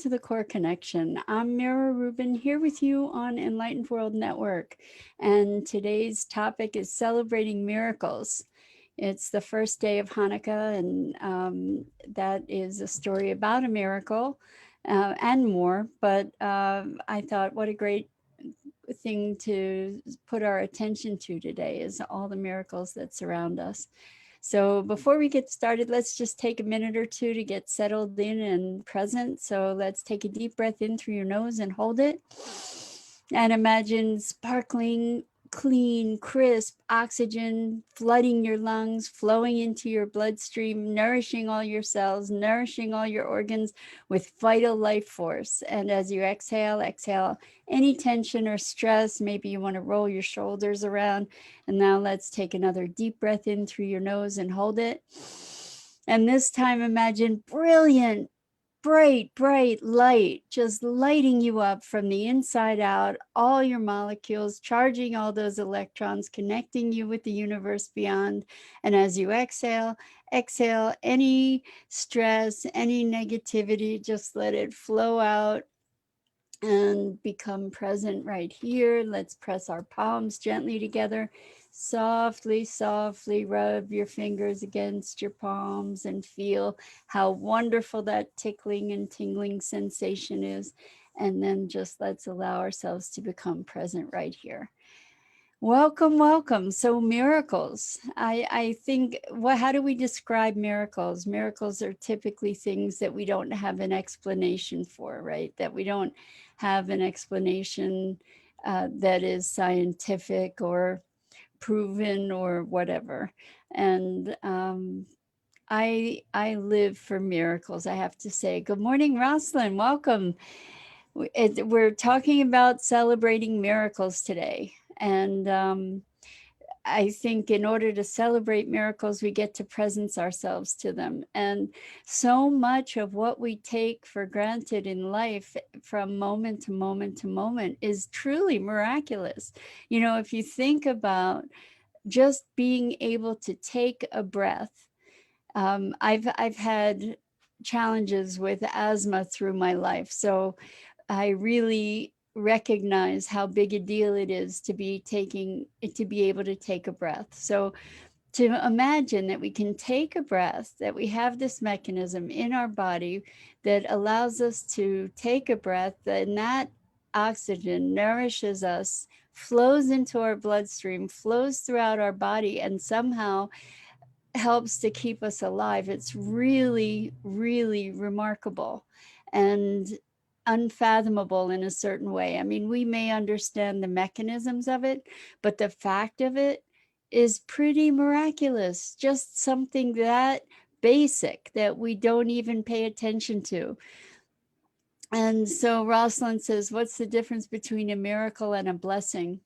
to the Core Connection. I'm Mira Rubin here with you on Enlightened World Network. And today's topic is celebrating miracles. It's the first day of Hanukkah, and that is a story about a miracle and more. But I thought, what a great thing to put our attention to today is all the miracles that surround us. So before we get started, let's just take a minute or two to get settled in and present. So let's take a deep breath in through your nose and hold it. And imagine sparkling, clean, crisp oxygen flooding your lungs, flowing into your bloodstream, nourishing all your cells, nourishing all your organs with vital life force. And as you exhale, exhale any tension or stress. Maybe you want to roll your shoulders around. And now let's take another deep breath in through your nose and hold it. And this time imagine brilliant, bright light just lighting you up from the inside out, all your molecules, charging all those electrons, connecting you with the universe beyond. And as you exhale, exhale any stress, any negativity, just let it flow out and become present right here. Let's press our palms gently together. Softly, softly rub your fingers against your palms and feel how wonderful that tickling and tingling sensation is. And then just let's allow ourselves to become present right here. Welcome, welcome. So miracles, I think, how do we describe miracles? Miracles are typically things that we don't have an explanation for, right? That we don't have an explanation that is scientific or proven or whatever. And I live for miracles, I have to say. Good morning, Rosalind. Welcome. We're talking about celebrating miracles today. And I think in order to celebrate miracles, we get to presence ourselves to them. And so much of what we take for granted in life from moment to moment to moment is truly miraculous. You know, if you think about just being able to take a breath, I've had challenges with asthma through my life. So I really recognize how big a deal it is to be able to take a breath. So to imagine that we can take a breath, that we have this mechanism in our body that allows us to take a breath, and that oxygen nourishes us, flows into our bloodstream, flows throughout our body, and somehow helps to keep us alive. It's really, really remarkable and unfathomable in a certain way. I mean, we may understand the mechanisms of it, but the fact of it is pretty miraculous. Just something that basic that we don't even pay attention to. And so Rosalind says, what's the difference between a miracle and a blessing?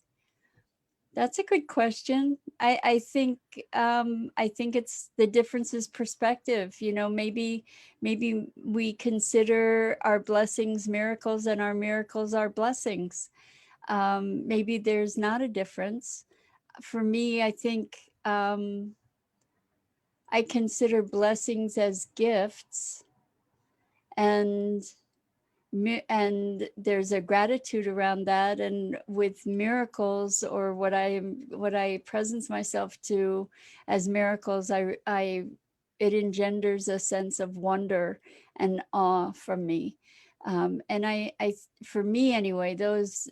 That's a good question. I think it's the difference is perspective. You know, maybe we consider our blessings miracles and our miracles are blessings. Maybe there's not a difference. For me, I think I consider blessings as gifts, and there's a gratitude around that. And with miracles, or what I presence myself to as miracles, it engenders a sense of wonder and awe from me. And for me anyway, those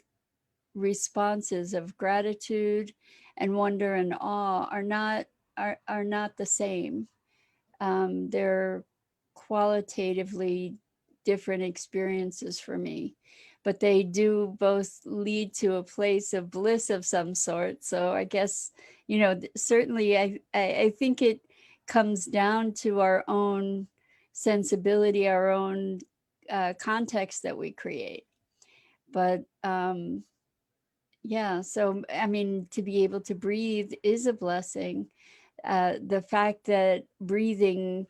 responses of gratitude and wonder and awe are not the same. They're qualitatively different experiences for me, but they do both lead to a place of bliss of some sort. So I guess, you know, certainly I think it comes down to our own sensibility, our own context that we create. But yeah, so I mean, to be able to breathe is a blessing. The fact that breathing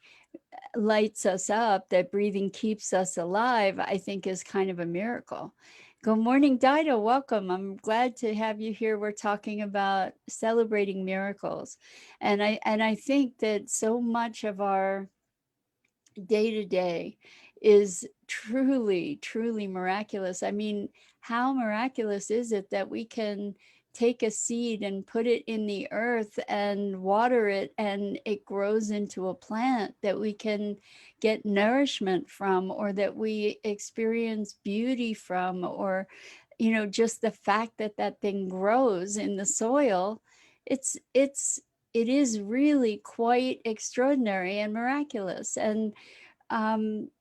lights us up, that breathing keeps us alive, I think is kind of a miracle. Good morning, Dido. Welcome. I'm glad to have you here. We're talking about celebrating miracles. And I think that so much of our day to day is truly, truly miraculous. I mean, how miraculous is it that we can take a seed and put it in the earth and water it, and it grows into a plant that we can get nourishment from, or that we experience beauty from, or, you know, just the fact that that thing grows in the soil. It is really quite extraordinary and miraculous. And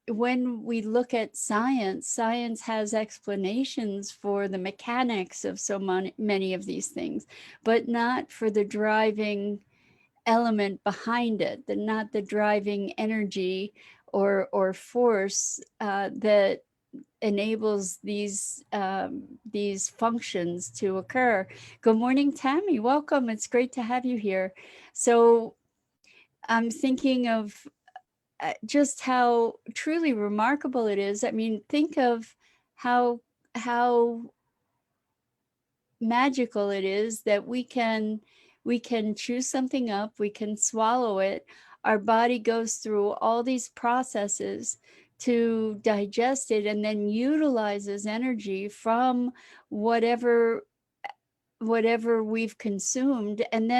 when we look at science, science has explanations for the mechanics of so many of these things, but not for the driving element behind it, not the driving energy or force that enables these functions to occur. Good morning, Tammy. Welcome. It's great to have you here. So I'm thinking of just how truly remarkable it is. I mean, think of how magical it is that we can chew something up, we can swallow it. Our body goes through all these processes to digest it, and then utilizes energy from whatever we've consumed, and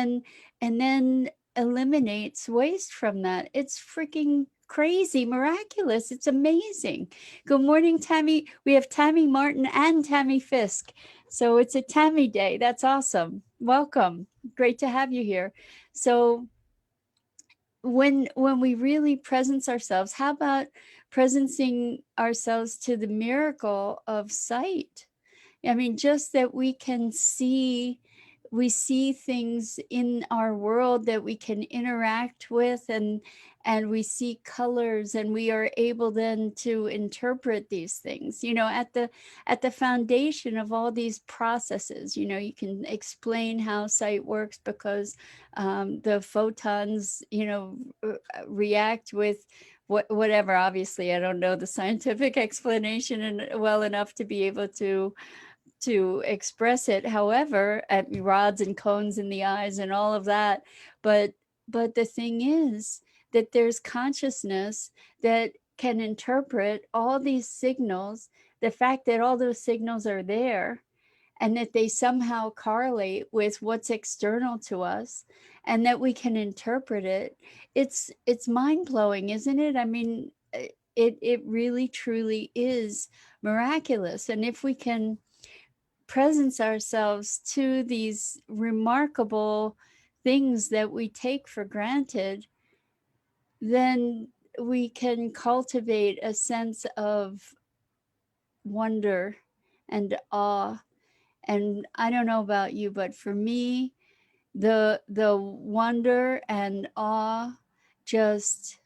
then eliminates waste from that. It's freaking crazy, miraculous. It's amazing. Good morning, Tammy. We have Tammy Martin and Tammy Fisk. So it's a Tammy Day. That's awesome. Welcome. Great to have you here. So when we really presence ourselves, how about presencing ourselves to the miracle of sight? I mean, just that we see things in our world that we can interact with, and we see colors, and we are able then to interpret these things, you know, at the foundation of all these processes. You know, you can explain how sight works because the photons, you know, react with whatever. Obviously, I don't know the scientific explanation well enough to be able to express it. However, at rods and cones in the eyes and all of that. But the thing is that there's consciousness that can interpret all these signals, the fact that all those signals are there, and that they somehow correlate with what's external to us, and that we can interpret it. It's mind-blowing, isn't it? I mean, it really truly is miraculous. And if we can presence ourselves to these remarkable things that we take for granted, then we can cultivate a sense of wonder and awe. And I don't know about you, but for me, the wonder and awe just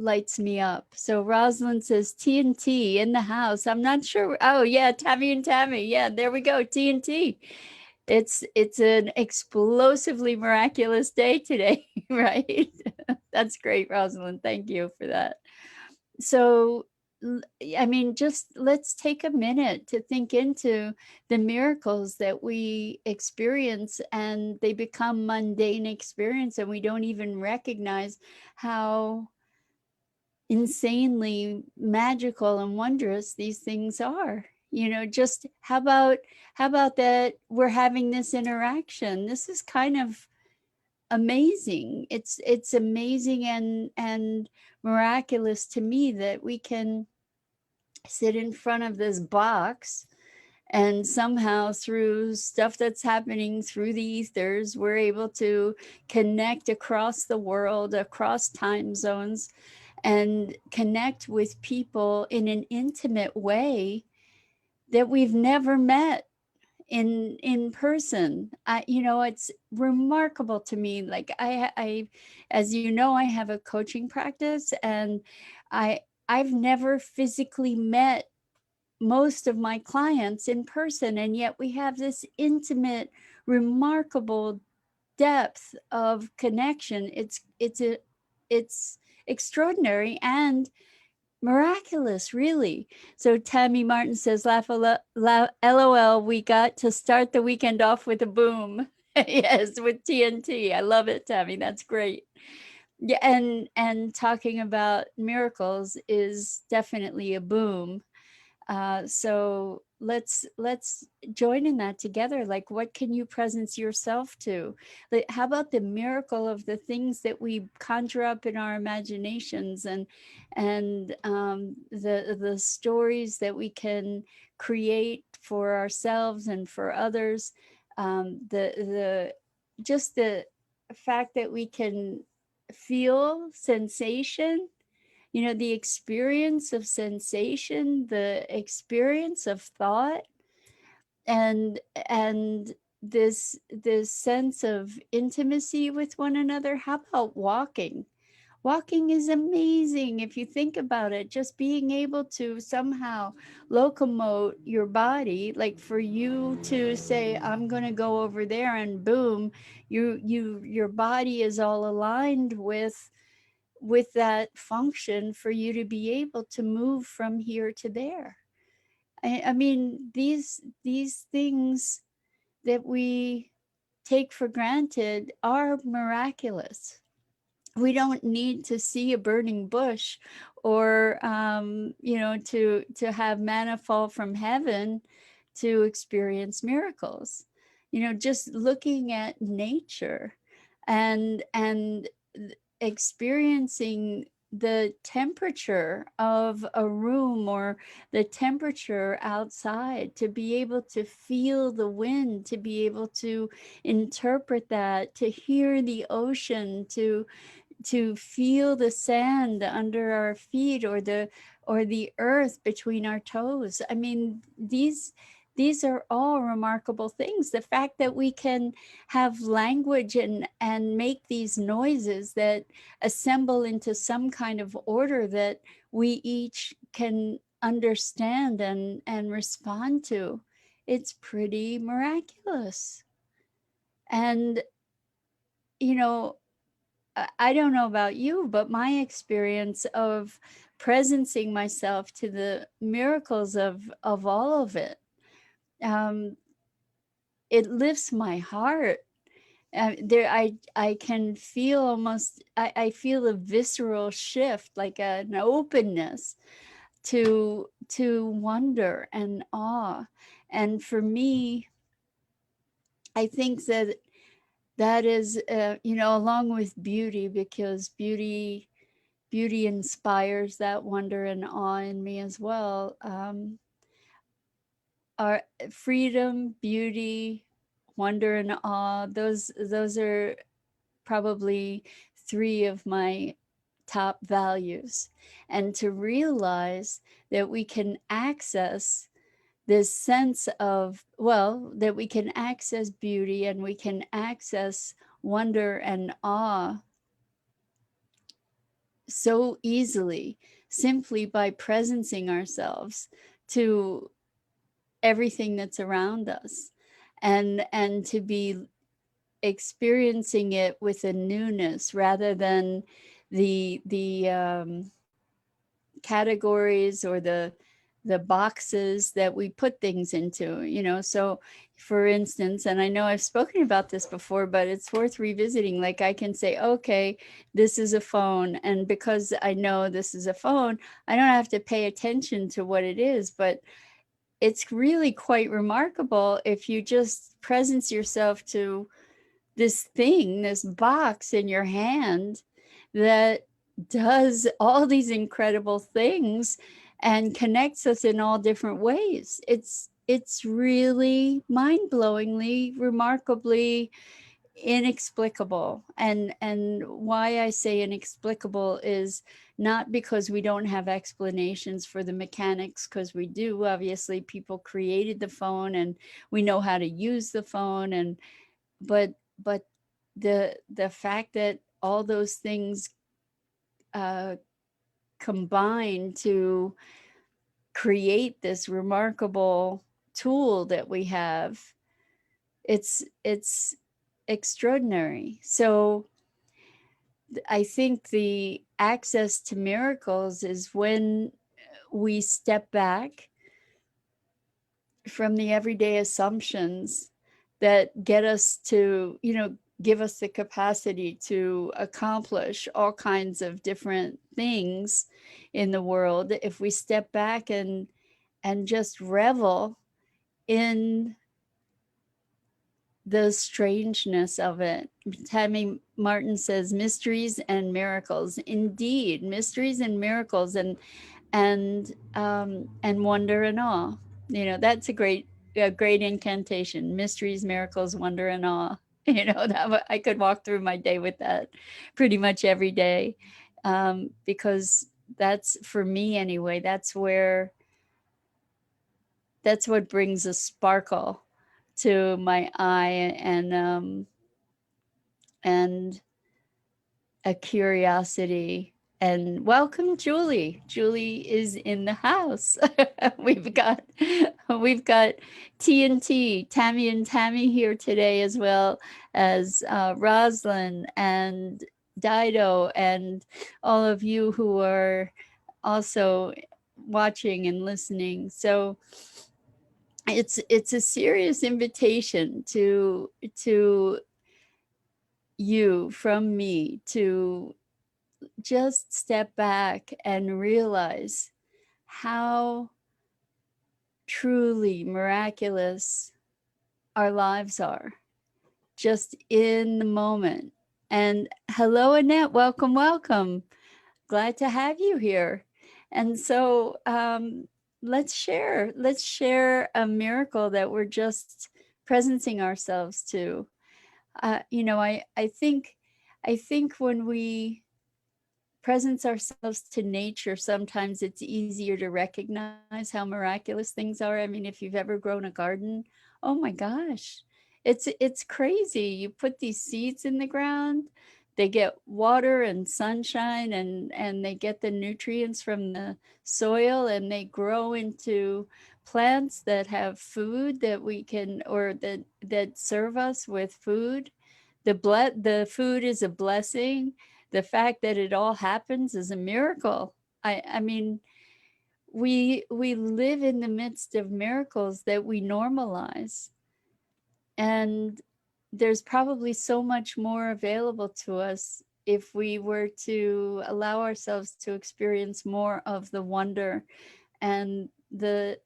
lights me up. So Rosalind says TNT in the house. I'm not sure. Oh yeah, Tammy and Tammy. Yeah, there we go. TNT. It's an explosively miraculous day today, right? That's great, Rosalind. Thank you for that. So I mean, just let's take a minute to think into the miracles that we experience, and they become mundane experience, and we don't even recognize how insanely magical and wondrous these things are. You know, just how about that we're having this interaction? This is kind of amazing. It's amazing and miraculous to me that we can sit in front of this box, and somehow through stuff that's happening through the ethers, we're able to connect across the world, across time zones, and connect with people in an intimate way that we've never met in person. You know, it's remarkable to me. Like I as you know, I have a coaching practice, and I've never physically met most of my clients in person, and yet we have this intimate, remarkable depth of connection. It's extraordinary and miraculous, really. So Tammy Martin says, LOL, we got to start the weekend off with a boom. Yes, with TNT. I love it, Tammy. That's great. Yeah, and talking about miracles is definitely a boom. So let's join in that together. Like, what can you presence yourself to? Like, how about the miracle of the things that we conjure up in our imaginations, and the stories that we can create for ourselves and for others. The just the fact that we can feel sensation, you know, the experience of sensation, the experience of thought, and this sense of intimacy with one another. How about walking? Walking is amazing if you think about it. Just being able to somehow locomote your body, like for you to say, I'm going to go over there, and boom, your body is all aligned with that function for you to be able to move from here to there. I mean, these things that we take for granted are miraculous. We don't need to see a burning bush, or you know, to have manna fall from heaven to experience miracles. You know, just looking at nature and experiencing the temperature of a room, or the temperature outside, to be able to feel the wind, to be able to interpret that, to hear the ocean, to feel the sand under our feet, or the earth between our toes. I mean, these are all remarkable things. The fact that we can have language and make these noises that assemble into some kind of order that we each can understand and respond to. It's pretty miraculous. And you know, I don't know about you, but my experience of presencing myself to the miracles of all of it, um, it lifts my heart. There, I can feel almost, I feel a visceral shift, like an openness to wonder and awe. And for me, I think that that is, you know, along with beauty, because beauty inspires that wonder and awe in me as well. Our freedom, beauty, wonder, and awe, those are probably three of my top values. And to realize that we can access this sense of, well, that we can access beauty and we can access wonder and awe so easily, simply by presencing ourselves to everything that's around us, and to be experiencing it with a newness, rather than the categories or the boxes that we put things into, you know. So for instance, and I know I've spoken about this before, but it's worth revisiting. Like, I can say, okay, this is a phone, and because I know this is a phone, I don't have to pay attention to what it is. But it's really quite remarkable if you just presence yourself to this thing, this box in your hand that does all these incredible things and connects us in all different ways. It's really mind-blowingly, remarkably inexplicable. And why I say inexplicable is not because we don't have explanations for the mechanics, because we do. Obviously, people created the phone and we know how to use the phone, and but the fact that all those things uh, combine to create this remarkable tool that we have, it's extraordinary. So I think the access to miracles is when we step back from the everyday assumptions that get us to, you know, give us the capacity to accomplish all kinds of different things in the world if we step back and just revel in the strangeness of it. Tammy Martin says mysteries and miracles. Indeed, mysteries and miracles, and wonder and awe. You know, that's a great incantation. Mysteries, miracles, wonder and awe. You know, that I could walk through my day with that pretty much every day, because that's, for me anyway, that's what brings a sparkle to my eye, and a curiosity. And welcome, Julie. Julie is in the house. we've got we've got TNT, Tammy and Tammy here today, as well as Roslyn and Dido, and all of you who are also watching and listening. So it's a serious invitation to you from me to just step back and realize how truly miraculous our lives are, just in the moment. And hello, Annette. Welcome, welcome. Glad to have you here. And so let's share a miracle that we're just presencing ourselves to. You know, I think when we presence ourselves to nature, sometimes it's easier to recognize how miraculous things are. I mean, if you've ever grown a garden, oh my gosh, it's crazy. You put these seeds in the ground, they get water and sunshine, and they get the nutrients from the soil, and they grow into plants that have food that we can, or that serve us with food. The food is a blessing. The fact that it all happens is a miracle. I mean, we live in the midst of miracles that we normalize, and there's probably so much more available to us if we were to allow ourselves to experience more of the wonder and the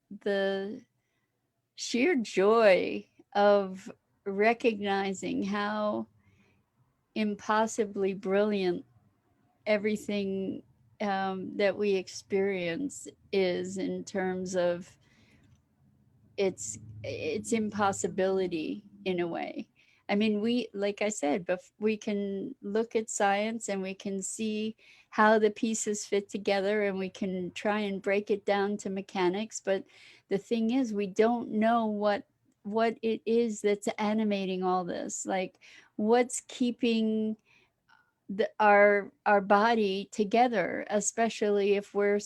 sheer joy of recognizing how impossibly brilliant everything that we experience is, in terms of its impossibility in a way. I mean, we, like I said, but we can look at science and we can see how the pieces fit together, and we can try and break it down to mechanics. But the thing is, we don't know what it is that's animating all this. Like, what's keeping our body together, especially if we're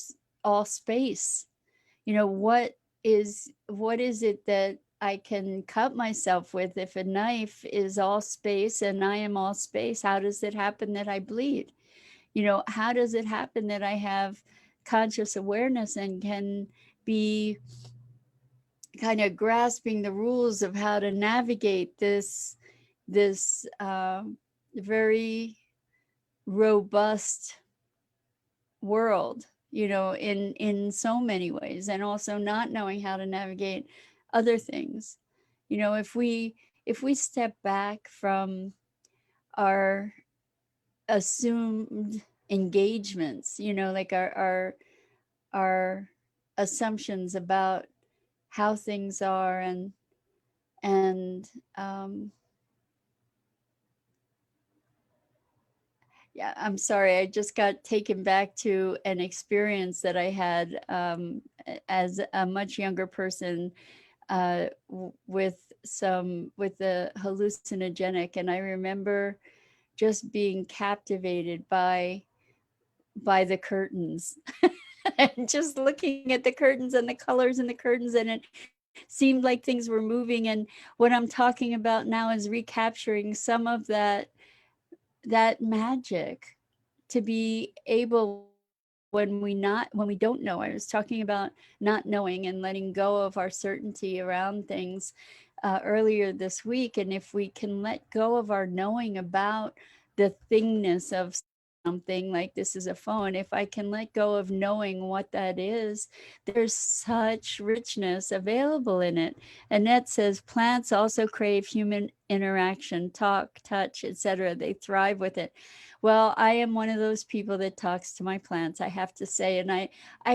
all space. You know, what is it that I can cut myself with? If a knife is all space and I am all space, how does it happen that I bleed? You know, how does it happen that I have conscious awareness and can be kind of grasping the rules of how to navigate this very robust world, you know, in so many ways, and also not knowing how to navigate other things. You know, if we step back from our assumed engagements, you know, like our assumptions about how things are, and yeah, I'm sorry. I just got taken back to an experience that I had as a much younger person, with the hallucinogenic, and I remember just being captivated by the curtains, and just looking at the curtains and the colors in the curtains, and it seemed like things were moving. And what I'm talking about now is recapturing some of that magic, to be able, when we don't know. I was talking about not knowing and letting go of our certainty around things. earlier this week. And if we can let go of our knowing about the thingness of something, like this is a phone, if I can let go of knowing what that is, there's such richness available in it. Annette says plants also crave human interaction, talk, touch, etc. They thrive with it. Well, I am one of those people that talks to my plants, I have to say. And I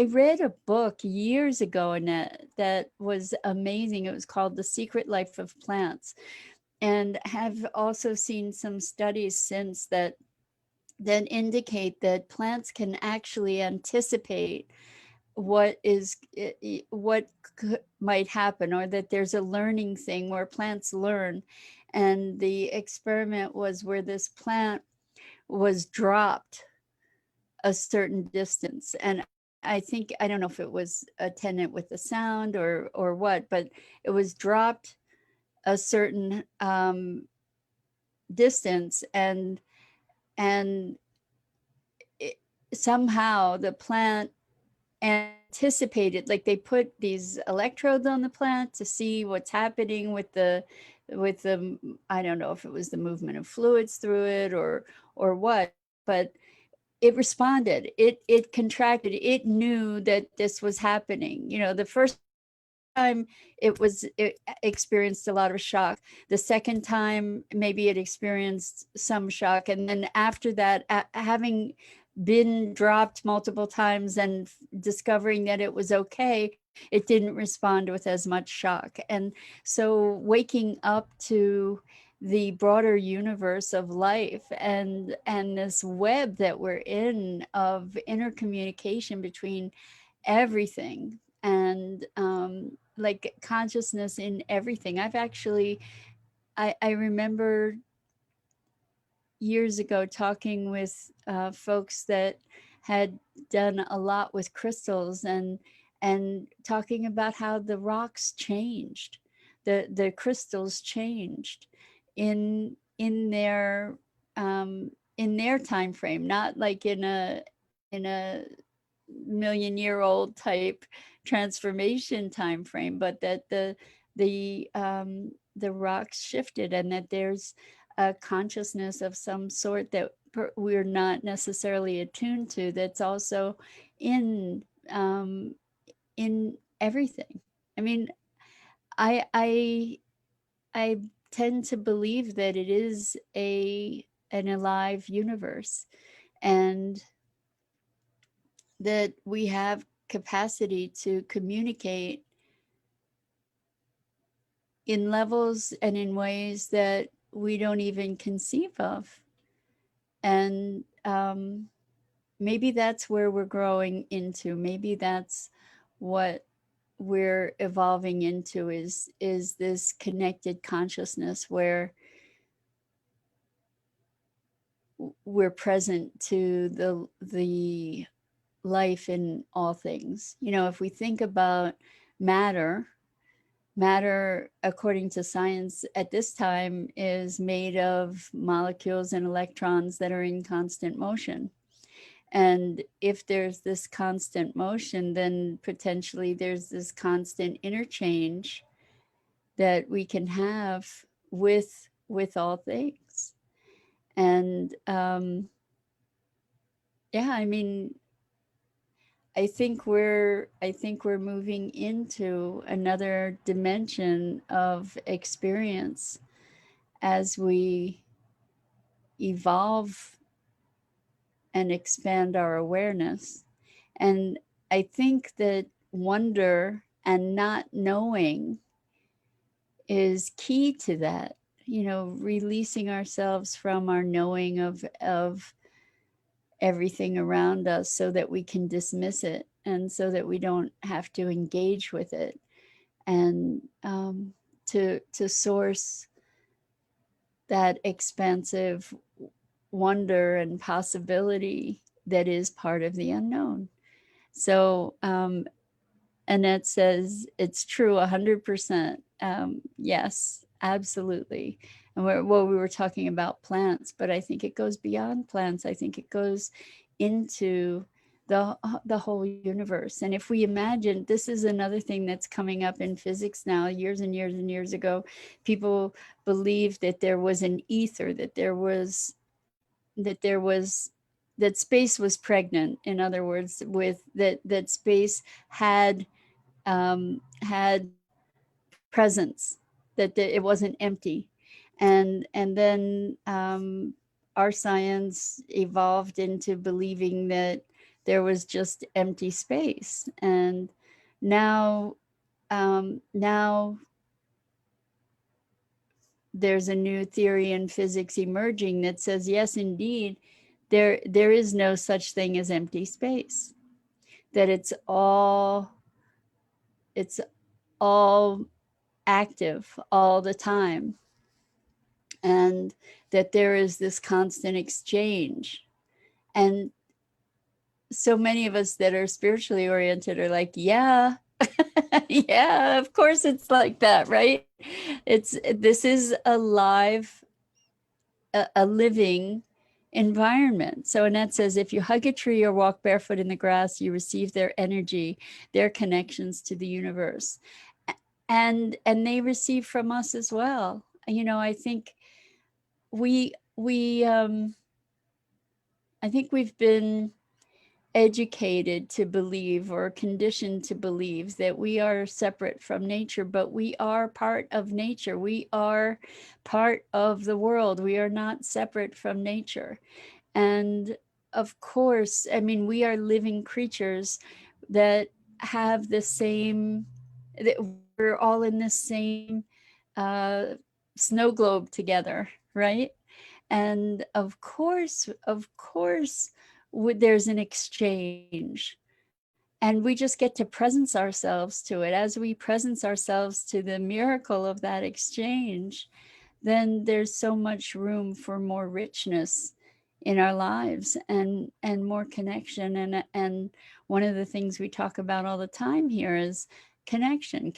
read a book years ago, Annette, that was amazing. It was called The Secret Life of Plants, and have also seen some studies since that indicate that plants can actually anticipate what might happen, or that there's a learning thing where plants learn. And the experiment was where this plant was dropped a certain distance, and I don't know if it was attendant with the sound or what, but it was dropped a certain distance, and it, somehow the plant anticipated, like they put these electrodes on the plant to see what's happening with the I don't know if it was the movement of fluids through it or what, but it responded, it contracted, it knew that this was happening. The first time it experienced a lot of shock. The second time maybe it experienced some shock, and then after that, having been dropped multiple times and discovering that it was okay, it didn't respond with as much shock. And so waking up to the broader universe of life and this web that we're in of intercommunication between everything, and like consciousness in everything. I remember years ago talking with folks that had done a lot with crystals, and talking about how the rocks changed, the crystals changed in their time frame, not like in a million-year-old type transformation time frame, but that the rocks shifted, and that there's a consciousness of some sort that we're not necessarily attuned to, that's also in in everything. I mean, I I tend to believe that it is an alive universe, and that we have capacity to communicate in levels and in ways that we don't even conceive of. And maybe that's where we're growing into. Maybe that's what we're evolving into, is this connected consciousness where we're present to the life in all things. If we think about matter, according to science at this time, is made of molecules and electrons that are in constant motion. And if there's this constant motion, then potentially there's this constant interchange that we can have with all things. And yeah, I mean, I think we're moving into another dimension of experience as we evolve and expand our awareness. And I think that wonder and not knowing is key to that. Releasing ourselves from our knowing of everything around us, so that we can dismiss it, and so that we don't have to engage with it, and to source that expansive wonder and possibility that is part of the unknown. So Annette says it's true 100%. Yes, absolutely. And we were talking about plants, but I think it goes beyond plants. I think it goes into the whole universe. And if we imagine, this is another thing that's coming up in physics now. Years and years and years ago, people believed that there was an ether, that space was pregnant. In other words, with that space had presence, that it wasn't empty. And then our science evolved into believing that there was just empty space. And now now there's a new theory in physics emerging that says, yes, indeed, there is no such thing as empty space, that it's all active all the time, and that there is this constant exchange. And so many of us that are spiritually oriented are like, yeah, yeah, of course it's like that, right? This is a living environment. So Annette says, if you hug a tree or walk barefoot in the grass, you receive their energy, their connections to the universe. And they receive from us as well. I think we I think we've been educated to believe, or conditioned to believe, that we are separate from nature, but we are part of nature. We are part of the world. We are not separate from nature. And of course, I mean, we are living creatures that have the same, that we're all in the same uh, snow globe together, right? And of course, there's an exchange, and we just get to presence ourselves to it. As we presence ourselves to the miracle of that exchange, then there's so much room for more richness in our lives, and more connection. And one of the things we talk about all the time here is connection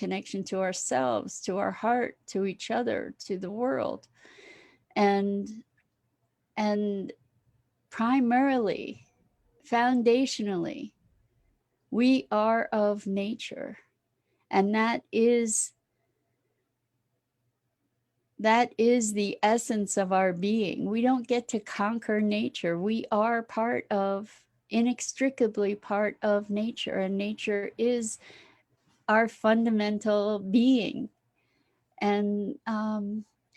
to ourselves, to our heart, to each other, to the world. And and primarily, foundationally, we are of nature, and that is the essence of our being. We don't get to conquer nature. We are inextricably part of nature, and nature is our fundamental being. And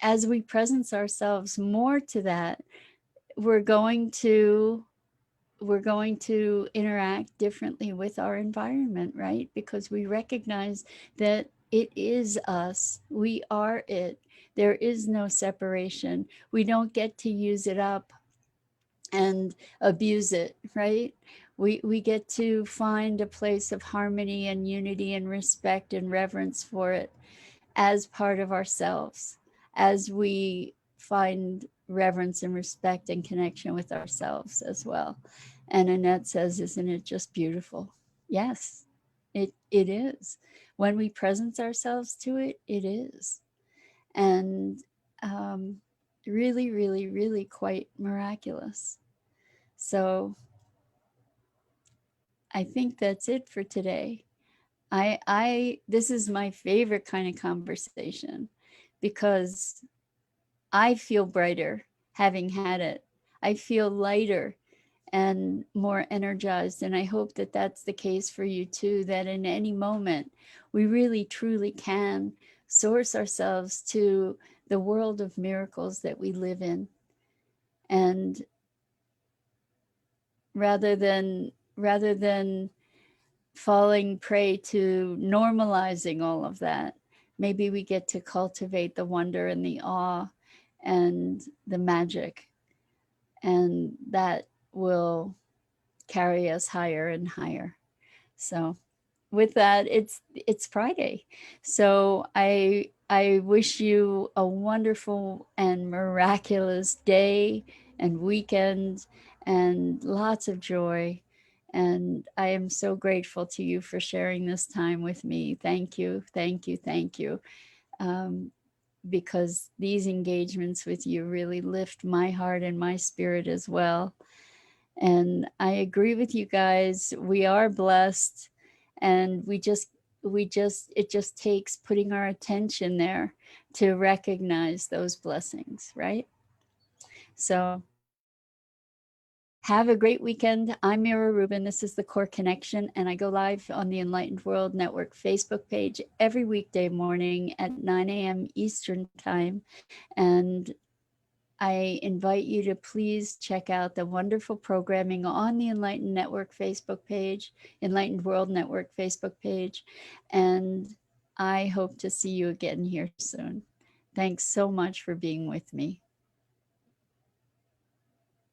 as we presence ourselves more to that, we're going to interact differently with our environment, right? Because we recognize that it is us. We are it. There is no separation. We don't get to use it up and abuse it, right? We get to find a place of harmony and unity and respect and reverence for it as part of ourselves, as we find reverence and respect and connection with ourselves as well. And Annette says, isn't it just beautiful? Yes, it is. When we presence ourselves to it, it is. And really, really, really quite miraculous. So I think that's it for today. I this is my favorite kind of conversation, because I feel brighter having had it. I feel lighter and more energized. And I hope that that's the case for you too, that in any moment, we really truly can source ourselves to the world of miracles that we live in. And rather than falling prey to normalizing all of that, maybe we get to cultivate the wonder and the awe and the magic, and that will carry us higher and higher. So with that, it's Friday. So I wish you a wonderful and miraculous day and weekend, and lots of joy. And I am so grateful to you for sharing this time with me. Thank you, thank you, thank you. Um, because these engagements with you really lift my heart and my spirit as well. And I agree with you guys. We are blessed, and it just takes putting our attention there to recognize those blessings, right? So have a great weekend. I'm Mira Rubin. This is the Core Connection, and I go live on the Enlightened World Network Facebook page every weekday morning at 9 a.m. Eastern Time. And I invite you to please check out the wonderful programming on the Enlightened Network Facebook page, Enlightened World Network Facebook page. And I hope to see you again here soon. Thanks so much for being with me.